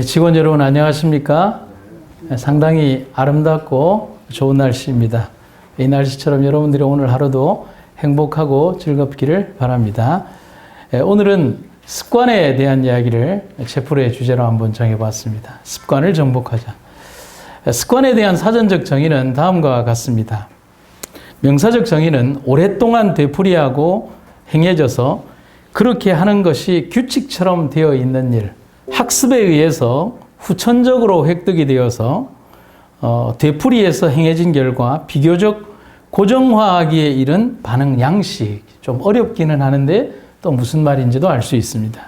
직원 여러분 안녕하십니까? 상당히 아름답고 좋은 날씨입니다. 이 날씨처럼 여러분들이 오늘 하루도 행복하고 즐겁기를 바랍니다. 오늘은 습관에 대한 이야기를 제풀의 주제로 한번 정해봤습니다. 습관을 정복하자. 습관에 대한 사전적 정의는 다음과 같습니다. 명사적 정의는 오랫동안 되풀이하고 행해져서 그렇게 하는 것이 규칙처럼 되어 있는 일, 학습에 의해서 후천적으로 획득이 되어서 되풀이해서 행해진 결과 비교적 고정화하기에 이른 반응 양식. 좀 어렵기는 하는데 또 무슨 말인지도 알 수 있습니다.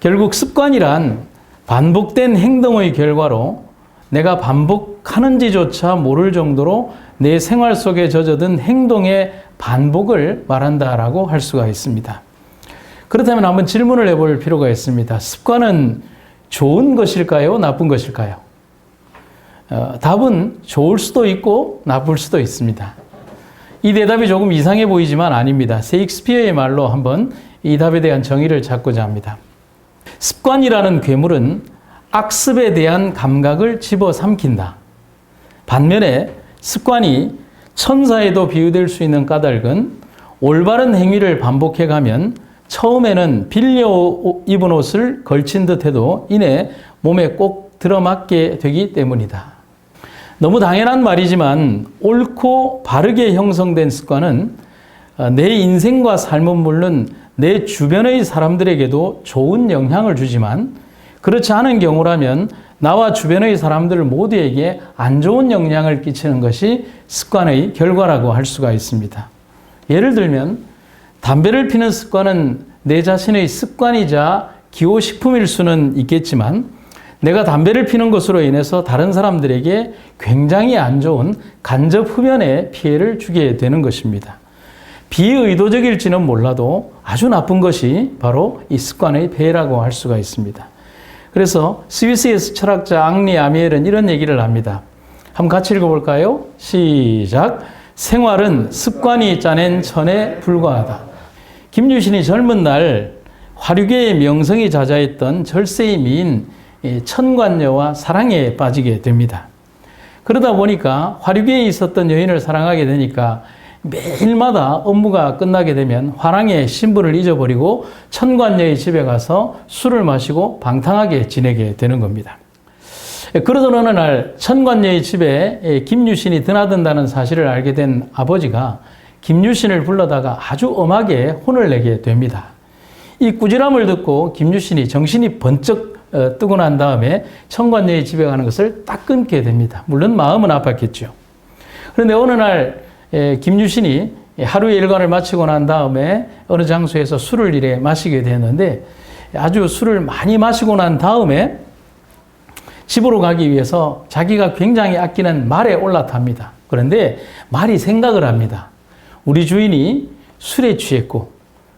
결국 습관이란 반복된 행동의 결과로 내가 반복하는지조차 모를 정도로 내 생활 속에 젖어든 행동의 반복을 말한다라고 할 수가 있습니다. 그렇다면 한번 질문을 해볼 필요가 있습니다. 습관은 좋은 것일까요? 나쁜 것일까요? 답은 좋을 수도 있고 나쁠 수도 있습니다. 이 대답이 조금 이상해 보이지만 아닙니다. 셰익스피어의 말로 한번 이 답에 대한 정의를 찾고자 합니다. 습관이라는 괴물은 악습에 대한 감각을 집어삼킨다. 반면에 습관이 천사에도 비유될 수 있는 까닭은 올바른 행위를 반복해가면 처음에는 빌려 입은 옷을 걸친 듯 해도 이내 몸에 꼭 들어맞게 되기 때문이다. 너무 당연한 말이지만 옳고 바르게 형성된 습관은 내 인생과 삶은 물론 내 주변의 사람들에게도 좋은 영향을 주지만 그렇지 않은 경우라면 나와 주변의 사람들 모두에게 안 좋은 영향을 끼치는 것이 습관의 결과라고 할 수가 있습니다. 예를 들면 담배를 피는 습관은 내 자신의 습관이자 기호식품일 수는 있겠지만 내가 담배를 피는 것으로 인해서 다른 사람들에게 굉장히 안 좋은 간접 흡연의 피해를 주게 되는 것입니다. 비의도적일지는 몰라도 아주 나쁜 것이 바로 이 습관의 폐해라고 할 수가 있습니다. 그래서 스위스의 철학자 앙리 아미엘은 이런 얘기를 합니다. 한번 같이 읽어볼까요? 시작! 생활은 습관이 짜낸 천에 불과하다. 김유신이 젊은 날 화류계의 명성이 자자했던 절세의 미인 천관녀와 사랑에 빠지게 됩니다. 그러다 보니까 화류계에 있었던 여인을 사랑하게 되니까 매일마다 업무가 끝나게 되면 화랑의 신분을 잊어버리고 천관녀의 집에 가서 술을 마시고 방탕하게 지내게 되는 겁니다. 그러던 어느 날 천관녀의 집에 김유신이 드나든다는 사실을 알게 된 아버지가 김유신을 불러다가 아주 엄하게 혼을 내게 됩니다. 이 꾸지람을 듣고 김유신이 정신이 번쩍 뜨고 난 다음에 천관녀의 집에 가는 것을 딱 끊게 됩니다. 물론 마음은 아팠겠죠. 그런데 어느 날 김유신이 하루의 일과를 마치고 난 다음에 어느 장소에서 술을 이래 마시게 되었는데 아주 술을 많이 마시고 난 다음에 집으로 가기 위해서 자기가 굉장히 아끼는 말에 올라탑니다. 그런데 말이 생각을 합니다. 우리 주인이 술에 취했고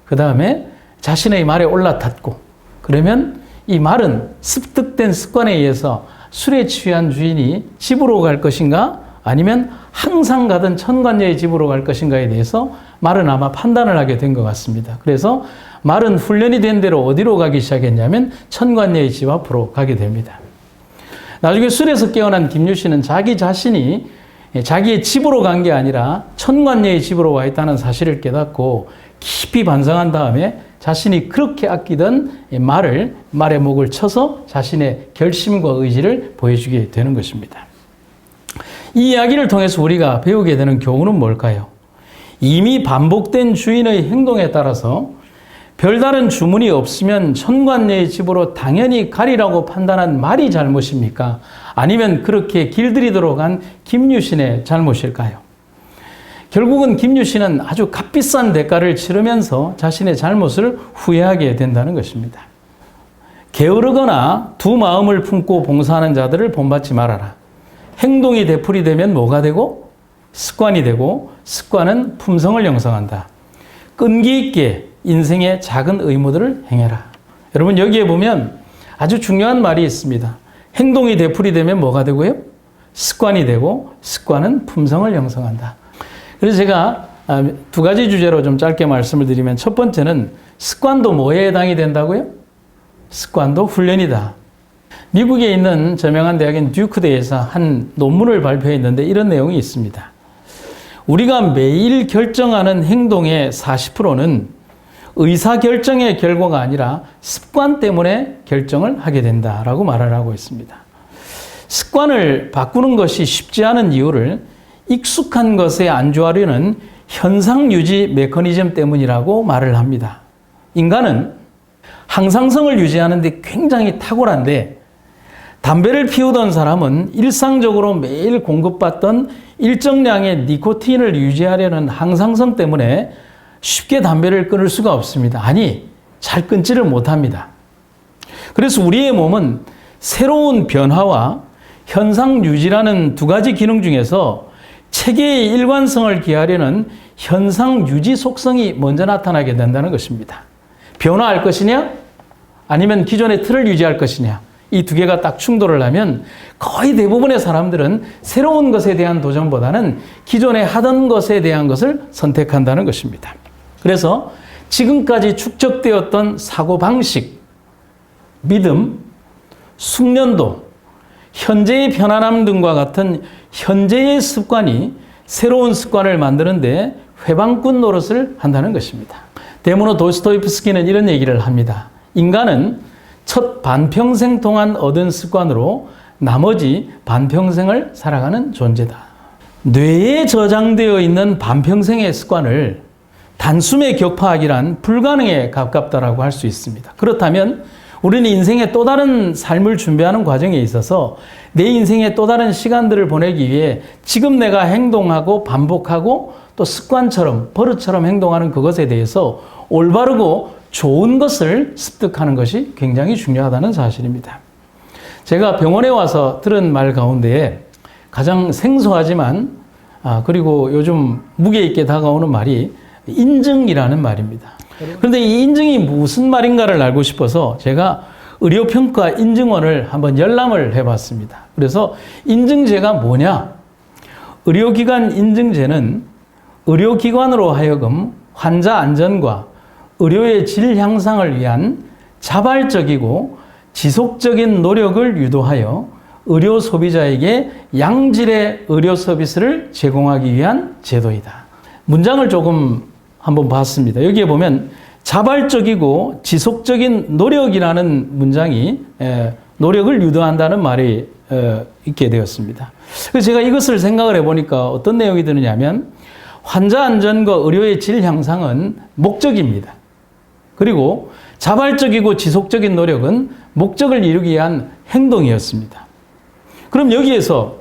그 다음에 자신의 말에 올라탔고 그러면 이 말은 습득된 습관에 의해서 술에 취한 주인이 집으로 갈 것인가 아니면 항상 가던 천관녀의 집으로 갈 것인가에 대해서 말은 아마 판단을 하게 된 것 같습니다. 그래서 말은 훈련이 된 대로 어디로 가기 시작했냐면 천관녀의 집 앞으로 가게 됩니다. 나중에 술에서 깨어난 김유신은 자기 자신이 자기의 집으로 간 게 아니라 천관녀의 집으로 와 있다는 사실을 깨닫고 깊이 반성한 다음에 자신이 그렇게 아끼던 말의 목을 쳐서 자신의 결심과 의지를 보여주게 되는 것입니다. 이 이야기를 통해서 우리가 배우게 되는 교훈은 뭘까요? 이미 반복된 주인의 행동에 따라서 별다른 주문이 없으면 천관녀의 집으로 당연히 가리라고 판단한 말이 잘못입니까? 아니면 그렇게 길들이도록 한 김유신의 잘못일까요? 결국은 김유신은 아주 값비싼 대가를 치르면서 자신의 잘못을 후회하게 된다는 것입니다. 게으르거나 두 마음을 품고 봉사하는 자들을 본받지 말아라. 행동이 되풀이되면 뭐가 되고? 습관이 되고 습관은 품성을 형성한다. 끈기 있게 인생의 작은 의무들을 행해라. 여러분 여기에 보면 아주 중요한 말이 있습니다. 행동이 되풀이되면 뭐가 되고요? 습관이 되고 습관은 품성을 형성한다. 그래서 제가 두 가지 주제로 좀 짧게 말씀을 드리면 첫 번째는 습관도 뭐에 해당이 된다고요? 습관도 훈련이다. 미국에 있는 저명한 대학인 듀크대에서 한 논문을 발표했는데 이런 내용이 있습니다. 우리가 매일 결정하는 행동의 40%는 의사결정의 결과가 아니라 습관 때문에 결정을 하게 된다라고 말을 하고 있습니다. 습관을 바꾸는 것이 쉽지 않은 이유를 익숙한 것에 안주하려는 현상유지 메커니즘 때문이라고 말을 합니다. 인간은 항상성을 유지하는 데 굉장히 탁월한데 담배를 피우던 사람은 일상적으로 매일 공급받던 일정량의 니코틴을 유지하려는 항상성 때문에 쉽게 담배를 끊을 수가 없습니다. 아니, 잘 끊지를 못합니다. 그래서 우리의 몸은 새로운 변화와 현상 유지라는 두 가지 기능 중에서 체계의 일관성을 기하려는 현상 유지 속성이 먼저 나타나게 된다는 것입니다. 변화할 것이냐? 아니면 기존의 틀을 유지할 것이냐? 이 두 개가 딱 충돌을 하면 거의 대부분의 사람들은 새로운 것에 대한 도전보다는 기존에 하던 것에 대한 것을 선택한다는 것입니다. 그래서 지금까지 축적되었던 사고방식, 믿음, 숙련도, 현재의 편안함 등과 같은 현재의 습관이 새로운 습관을 만드는데 회방꾼 노릇을 한다는 것입니다. 데모노 도스토옙스키는 이런 얘기를 합니다. 인간은 첫 반평생 동안 얻은 습관으로 나머지 반평생을 살아가는 존재다. 뇌에 저장되어 있는 반평생의 습관을 단숨에 격파하기란 불가능에 가깝다라고 할 수 있습니다. 그렇다면 우리는 인생의 또 다른 삶을 준비하는 과정에 있어서 내 인생의 또 다른 시간들을 보내기 위해 지금 내가 행동하고 반복하고 또 습관처럼 버릇처럼 행동하는 그것에 대해서 올바르고 좋은 것을 습득하는 것이 굉장히 중요하다는 사실입니다. 제가 병원에 와서 들은 말 가운데 가장 생소하지만 그리고 요즘 무게 있게 다가오는 말이 인증이라는 말입니다. 그런데 이 인증이 무슨 말인가를 알고 싶어서 제가 의료평가 인증원을 한번 열람을 해봤습니다. 그래서 인증제가 뭐냐? 의료기관 인증제는 의료기관으로 하여금 환자 안전과 의료의 질 향상을 위한 자발적이고 지속적인 노력을 유도하여 의료 소비자에게 양질의 의료 서비스를 제공하기 위한 제도이다. 문장을 조금 한번 봤습니다. 여기에 보면 자발적이고 지속적인 노력이라는 문장이 노력을 유도한다는 말이 있게 되었습니다. 그래서 제가 이것을 생각을 해보니까 어떤 내용이 드느냐면 환자 안전과 의료의 질 향상은 목적입니다. 그리고 자발적이고 지속적인 노력은 목적을 이루기 위한 행동이었습니다. 그럼 여기에서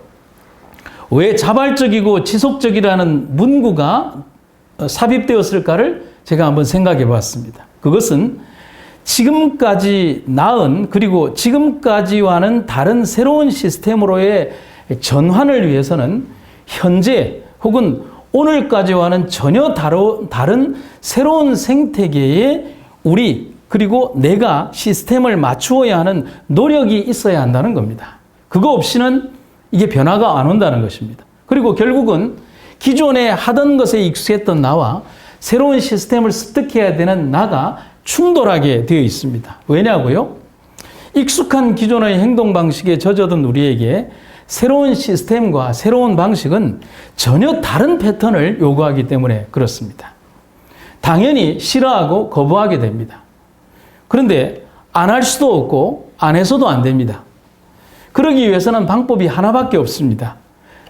왜 자발적이고 지속적이라는 문구가 삽입되었을까를 제가 한번 생각해 봤습니다. 그것은 지금까지 나은 그리고 지금까지와는 다른 새로운 시스템으로의 전환을 위해서는 현재 혹은 오늘까지와는 전혀 다른 새로운 생태계에 우리 그리고 내가 시스템을 맞추어야 하는 노력이 있어야 한다는 겁니다. 그거 없이는 이게 변화가 안 온다는 것입니다. 그리고 결국은 기존에 하던 것에 익숙했던 나와 새로운 시스템을 습득해야 되는 나가 충돌하게 되어 있습니다. 왜냐고요? 익숙한 기존의 행동 방식에 젖어든 우리에게 새로운 시스템과 새로운 방식은 전혀 다른 패턴을 요구하기 때문에 그렇습니다. 당연히 싫어하고 거부하게 됩니다. 그런데 안 할 수도 없고 안 해서도 안 됩니다. 그러기 위해서는 방법이 하나밖에 없습니다.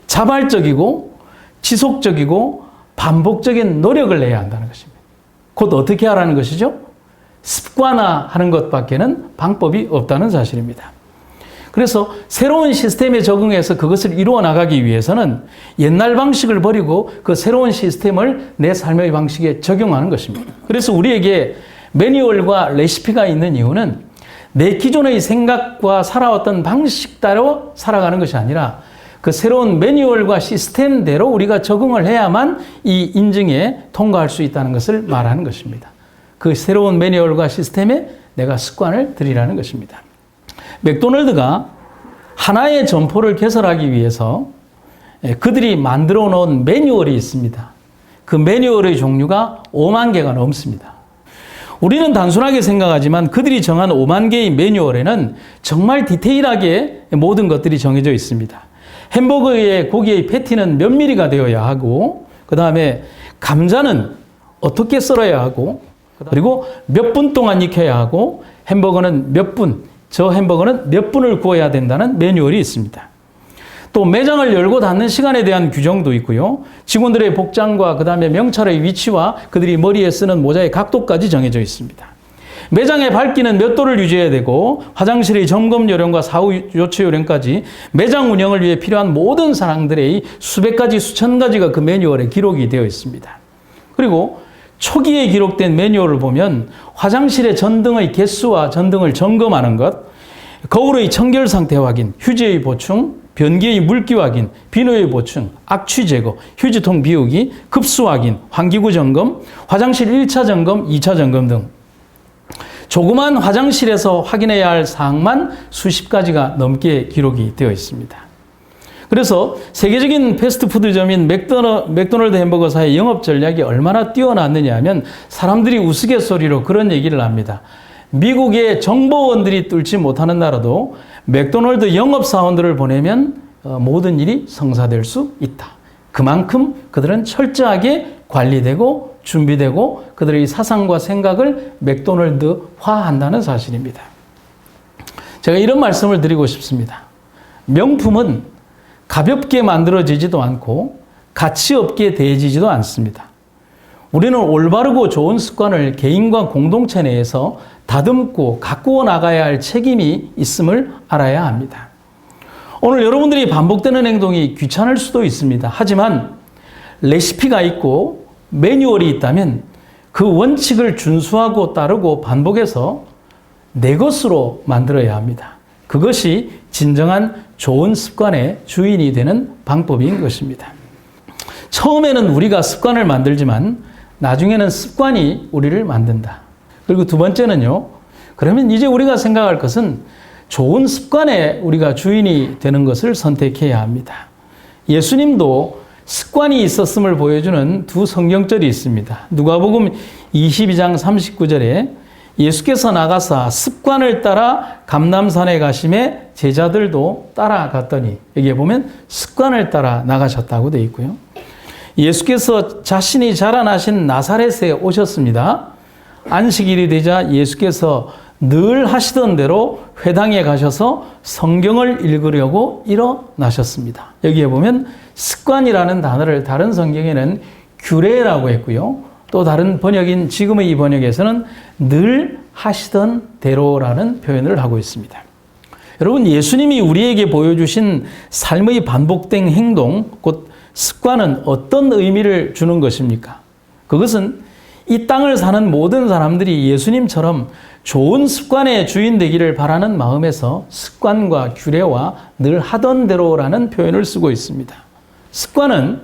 자발적이고 지속적이고 반복적인 노력을 내야 한다는 것입니다. 곧 어떻게 하라는 것이죠? 습관화하는 것밖에는 방법이 없다는 사실입니다. 그래서 새로운 시스템에 적응해서 그것을 이루어 나가기 위해서는 옛날 방식을 버리고 그 새로운 시스템을 내 삶의 방식에 적용하는 것입니다. 그래서 우리에게 매뉴얼과 레시피가 있는 이유는 내 기존의 생각과 살아왔던 방식대로 살아가는 것이 아니라 그 새로운 매뉴얼과 시스템대로 우리가 적응을 해야만 이 인증에 통과할 수 있다는 것을 말하는 것입니다. 그 새로운 매뉴얼과 시스템에 내가 습관을 들이라는 것입니다. 맥도날드가 하나의 점포를 개설하기 위해서 그들이 만들어 놓은 매뉴얼이 있습니다. 그 매뉴얼의 종류가 5만 개가 넘습니다. 우리는 단순하게 생각하지만 그들이 정한 5만 개의 매뉴얼에는 정말 디테일하게 모든 것들이 정해져 있습니다. 햄버거의 고기의 패티는 몇 미리가 되어야 하고, 그 다음에 감자는 어떻게 썰어야 하고, 그리고 몇 분 동안 익혀야 하고, 햄버거는 몇 분, 저 햄버거는 몇 분을 구워야 된다는 매뉴얼이 있습니다. 또 매장을 열고 닫는 시간에 대한 규정도 있고요. 직원들의 복장과 그 다음에 명찰의 위치와 그들이 머리에 쓰는 모자의 각도까지 정해져 있습니다. 매장의 밝기는 몇 도를 유지해야 되고 화장실의 점검 요령과 사후 요체 요령까지 매장 운영을 위해 필요한 모든 사항들의 수백 가지 수천 가지가 그 매뉴얼에 기록이 되어 있습니다. 그리고 초기에 기록된 매뉴얼을 보면 화장실의 전등의 개수와 전등을 점검하는 것, 거울의 청결 상태 확인, 휴지의 보충, 변기의 물기 확인, 비누의 보충, 악취 제거, 휴지통 비우기, 급수 확인, 환기구 점검, 화장실 1차 점검, 2차 점검 등 조그만 화장실에서 확인해야 할 사항만 수십 가지가 넘게 기록이 되어 있습니다. 그래서 세계적인 패스트푸드점인 맥도널드 햄버거사의 영업 전략이 얼마나 뛰어났느냐 하면 사람들이 우스갯소리로 그런 얘기를 합니다. 미국의 정보원들이 뚫지 못하는 나라도 맥도널드 영업사원들을 보내면 모든 일이 성사될 수 있다. 그만큼 그들은 철저하게 관리되고 준비되고 그들의 사상과 생각을 맥도널드화한다는 사실입니다. 제가 이런 말씀을 드리고 싶습니다. 명품은 가볍게 만들어지지도 않고 가치 없게 대해지지도 않습니다. 우리는 올바르고 좋은 습관을 개인과 공동체 내에서 다듬고 가꾸어 나가야 할 책임이 있음을 알아야 합니다. 오늘 여러분들이 반복되는 행동이 귀찮을 수도 있습니다. 하지만 레시피가 있고 매뉴얼이 있다면 그 원칙을 준수하고 따르고 반복해서 내 것으로 만들어야 합니다. 그것이 진정한 좋은 습관의 주인이 되는 방법인 것입니다. 처음에는 우리가 습관을 만들지만 나중에는 습관이 우리를 만든다. 그리고 두 번째는요. 그러면 이제 우리가 생각할 것은 좋은 습관에 우리가 주인이 되는 것을 선택해야 합니다. 예수님도 습관이 있었음을 보여주는 두 성경절이 있습니다. 누가복음 22장 39절에 예수께서 나가사 습관을 따라 감람산에 가심에 제자들도 따라갔더니 여기에 보면 습관을 따라 나가셨다고 되어 있고요. 예수께서 자신이 자라나신 나사렛에 오셨습니다. 안식일이 되자 예수께서 늘 하시던 대로 회당에 가셔서 성경을 읽으려고 일어나셨습니다. 여기에 보면 습관이라는 단어를 다른 성경에는 규례라고 했고요. 또 다른 번역인 지금의 이 번역에서는 늘 하시던 대로라는 표현을 하고 있습니다. 여러분, 예수님이 우리에게 보여주신 삶의 반복된 행동, 곧 습관은 어떤 의미를 주는 것입니까? 그것은 이 땅을 사는 모든 사람들이 예수님처럼 좋은 습관의 주인 되기를 바라는 마음에서 습관과 규례와 늘 하던 대로라는 표현을 쓰고 있습니다. 습관은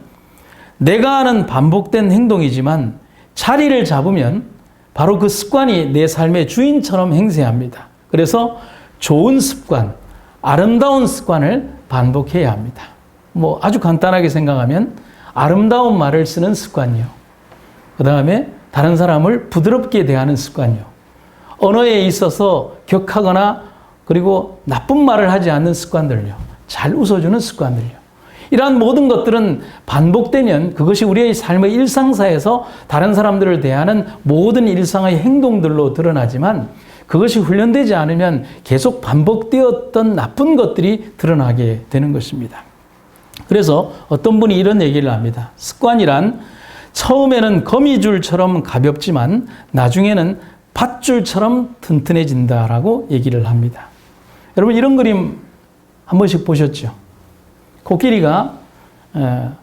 내가 하는 반복된 행동이지만 자리를 잡으면 바로 그 습관이 내 삶의 주인처럼 행세합니다. 그래서 좋은 습관, 아름다운 습관을 반복해야 합니다. 아주 간단하게 생각하면 아름다운 말을 쓰는 습관이요. 그 다음에 다른 사람을 부드럽게 대하는 습관이요. 언어에 있어서 격하거나 그리고 나쁜 말을 하지 않는 습관들요. 잘 웃어주는 습관들요. 이러한 모든 것들은 반복되면 그것이 우리의 삶의 일상사에서 다른 사람들을 대하는 모든 일상의 행동들로 드러나지만 그것이 훈련되지 않으면 계속 반복되었던 나쁜 것들이 드러나게 되는 것입니다. 그래서 어떤 분이 이런 얘기를 합니다. 습관이란 처음에는 거미줄처럼 가볍지만 나중에는 밧줄처럼 튼튼해진다라고 얘기를 합니다. 여러분, 이런 그림 한 번씩 보셨죠? 코끼리가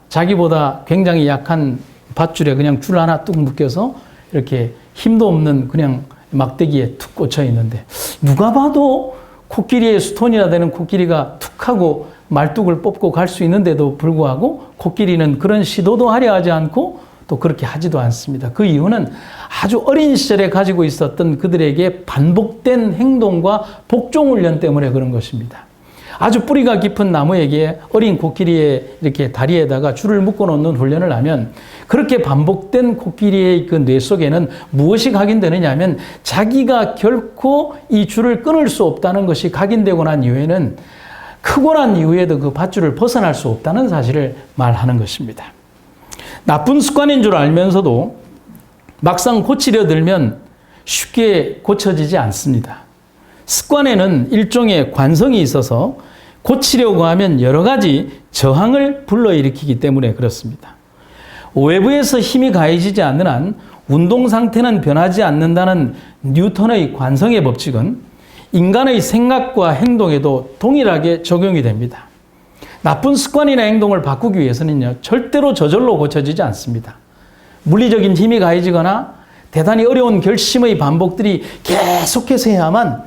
자기보다 굉장히 약한 밧줄에 그냥 줄 하나 뚝 묶여서 이렇게 힘도 없는 그냥 막대기에 툭 꽂혀 있는데 누가 봐도 코끼리의 수톤이라 되는 코끼리가 툭 하고 말뚝을 뽑고 갈 수 있는데도 불구하고 코끼리는 그런 시도도 하려 하지 않고 또 그렇게 하지도 않습니다. 그 이유는 아주 어린 시절에 가지고 있었던 그들에게 반복된 행동과 복종 훈련 때문에 그런 것입니다. 아주 뿌리가 깊은 나무에게 어린 코끼리의 이렇게 다리에다가 줄을 묶어 놓는 훈련을 하면 그렇게 반복된 코끼리의 그 뇌 속에는 무엇이 각인되느냐 하면 자기가 결코 이 줄을 끊을 수 없다는 것이 각인되고 난 이후에는 크고 난 이후에도 그 밧줄을 벗어날 수 없다는 사실을 말하는 것입니다. 나쁜 습관인 줄 알면서도 막상 고치려 들면 쉽게 고쳐지지 않습니다. 습관에는 일종의 관성이 있어서 고치려고 하면 여러 가지 저항을 불러일으키기 때문에 그렇습니다. 외부에서 힘이 가해지지 않는 한 운동 상태는 변하지 않는다는 뉴턴의 관성의 법칙은 인간의 생각과 행동에도 동일하게 적용이 됩니다. 나쁜 습관이나 행동을 바꾸기 위해서는요, 절대로 저절로 고쳐지지 않습니다. 물리적인 힘이 가해지거나 대단히 어려운 결심의 반복들이 계속해서 해야만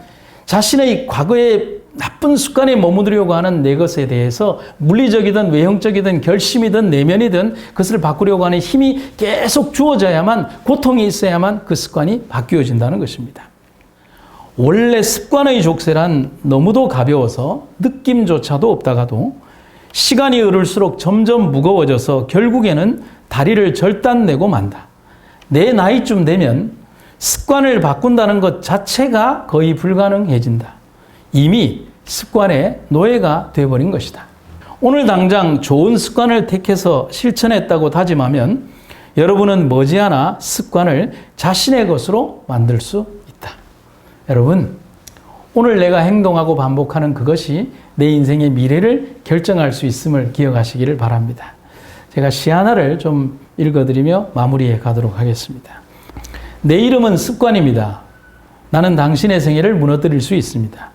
자신의 과거의 나쁜 습관에 머무르려고 하는 내 것에 대해서 물리적이든 외형적이든 결심이든 내면이든 그것을 바꾸려고 하는 힘이 계속 주어져야만, 고통이 있어야만 그 습관이 바뀌어진다는 것입니다. 원래 습관의 족쇄란 너무도 가벼워서 느낌조차도 없다가도 시간이 흐를수록 점점 무거워져서 결국에는 다리를 절단내고 만다. 내 나이쯤 되면 습관을 바꾼다는 것 자체가 거의 불가능해진다. 이미 습관의 노예가 되어버린 것이다. 오늘 당장 좋은 습관을 택해서 실천했다고 다짐하면 여러분은 머지않아 습관을 자신의 것으로 만들 수 있다. 여러분, 오늘 내가 행동하고 반복하는 그것이 내 인생의 미래를 결정할 수 있음을 기억하시기를 바랍니다. 제가 시 하나를 좀 읽어드리며 마무리해 가도록 하겠습니다. 내 이름은 습관입니다. 나는 당신의 생애를 무너뜨릴 수 있습니다.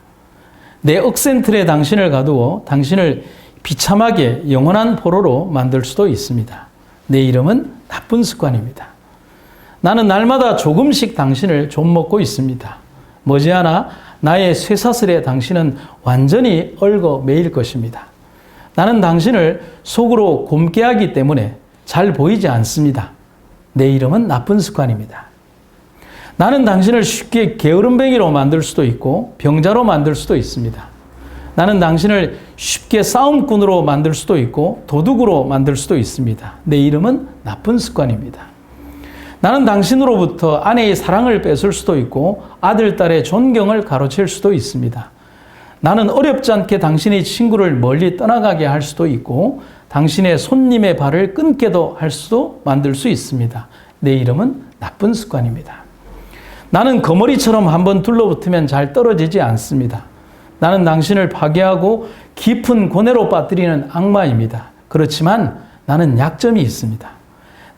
내 억센틀에 당신을 가두어 당신을 비참하게 영원한 포로로 만들 수도 있습니다. 내 이름은 나쁜 습관입니다. 나는 날마다 조금씩 당신을 좀먹고 있습니다. 머지않아 나의 쇠사슬에 당신은 완전히 얽어 매일 것입니다. 나는 당신을 속으로 곪게 하기 때문에 잘 보이지 않습니다. 내 이름은 나쁜 습관입니다. 나는 당신을 쉽게 게으름뱅이로 만들 수도 있고 병자로 만들 수도 있습니다. 나는 당신을 쉽게 싸움꾼으로 만들 수도 있고 도둑으로 만들 수도 있습니다. 내 이름은 나쁜 습관입니다. 나는 당신으로부터 아내의 사랑을 뺏을 수도 있고 아들, 딸의 존경을 가로챌 수도 있습니다. 나는 어렵지 않게 당신의 친구를 멀리 떠나가게 할 수도 있고 당신의 손님의 발을 끊게도 할 수도 만들 수 있습니다. 내 이름은 나쁜 습관입니다. 나는 거머리처럼 한번 둘러붙으면 잘 떨어지지 않습니다. 나는 당신을 파괴하고 깊은 고뇌로 빠뜨리는 악마입니다. 그렇지만 나는 약점이 있습니다.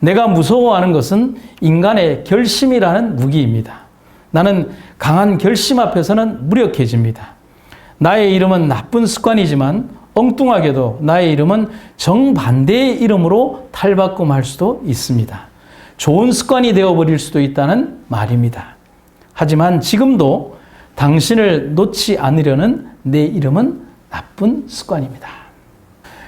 내가 무서워하는 것은 인간의 결심이라는 무기입니다. 나는 강한 결심 앞에서는 무력해집니다. 나의 이름은 나쁜 습관이지만 엉뚱하게도 나의 이름은 정반대의 이름으로 탈바꿈할 수도 있습니다. 좋은 습관이 되어버릴 수도 있다는 말입니다. 하지만 지금도 당신을 놓지 않으려는 내 이름은 나쁜 습관입니다.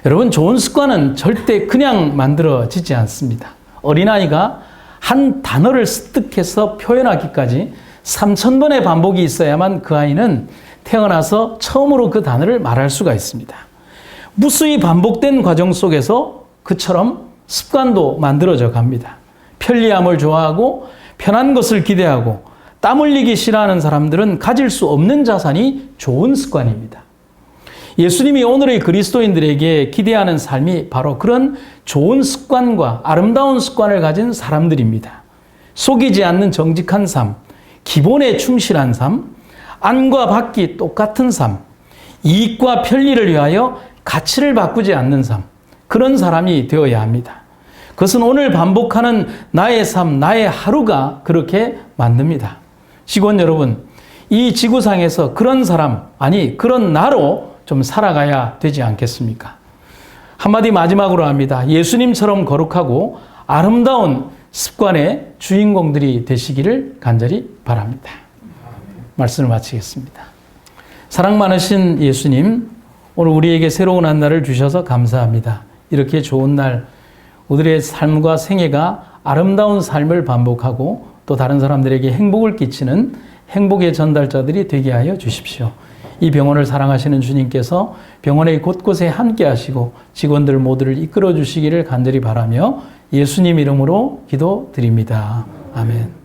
여러분, 좋은 습관은 절대 그냥 만들어지지 않습니다. 어린아이가 한 단어를 습득해서 표현하기까지 3000번의 반복이 있어야만 그 아이는 태어나서 처음으로 그 단어를 말할 수가 있습니다. 무수히 반복된 과정 속에서 그처럼 습관도 만들어져 갑니다. 편리함을 좋아하고 편한 것을 기대하고 땀 흘리기 싫어하는 사람들은 가질 수 없는 자산이 좋은 습관입니다. 예수님이 오늘의 그리스도인들에게 기대하는 삶이 바로 그런 좋은 습관과 아름다운 습관을 가진 사람들입니다. 속이지 않는 정직한 삶, 기본에 충실한 삶, 안과 밖이 똑같은 삶, 이익과 편리를 위하여 가치를 바꾸지 않는 삶, 그런 사람이 되어야 합니다. 그것은 오늘 반복하는 나의 삶, 나의 하루가 그렇게 만듭니다. 직원 여러분, 이 지구상에서 그런 사람, 아니 그런 나로 좀 살아가야 되지 않겠습니까? 한마디 마지막으로 합니다. 예수님처럼 거룩하고 아름다운 습관의 주인공들이 되시기를 간절히 바랍니다. 말씀을 마치겠습니다. 사랑 많으신 예수님, 오늘 우리에게 새로운 한 날을 주셔서 감사합니다. 이렇게 좋은 날, 우리의 삶과 생애가 아름다운 삶을 반복하고 또 다른 사람들에게 행복을 끼치는 행복의 전달자들이 되게 하여 주십시오. 이 병원을 사랑하시는 주님께서 병원의 곳곳에 함께 하시고 직원들 모두를 이끌어 주시기를 간절히 바라며 예수님 이름으로 기도드립니다. 아멘.